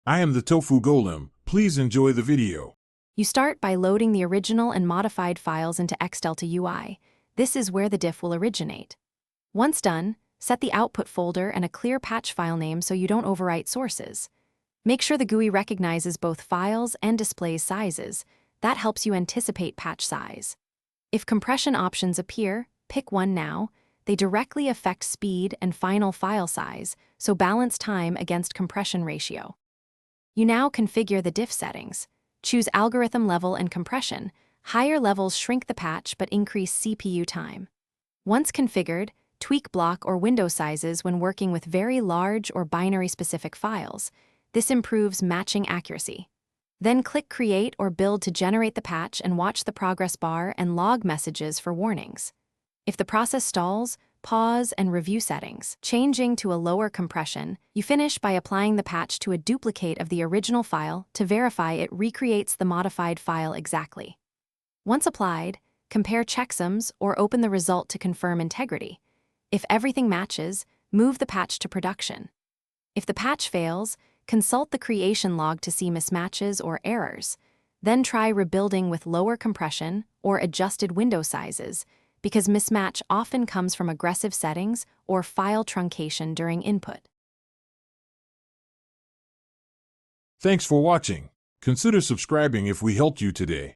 I am the Tofu Golem. Please enjoy the video. You start by loading the original and modified files into Xdelta UI. This is where the diff will originate. Once done, set the output folder and a clear patch file name so you don't overwrite sources. Make sure the GUI recognizes both files and displays sizes. That helps you anticipate patch size. If compression options appear, pick one now. They directly affect speed and final file size, so balance time against compression ratio. You now configure the diff settings. Choose algorithm level and compression. Higher levels shrink the patch but increase CPU time. Once configured, tweak block or window sizes when working with very large or binary-specific files. This improves matching accuracy. Then click Create or Build to generate the patch and watch the progress bar and log messages for warnings. If the process stalls, pause and review settings. Changing to a lower compression, you finish by applying the patch to a duplicate of the original file to verify it recreates the modified file exactly. Once applied, compare checksums or open the result to confirm integrity. If everything matches, move the patch to production. If the patch fails, consult the creation log to see mismatches or errors. Then try rebuilding with lower compression or adjusted window sizes, because mismatch often comes from aggressive settings or file truncation during input. Thanks for watching. Consider subscribing if we helped you today.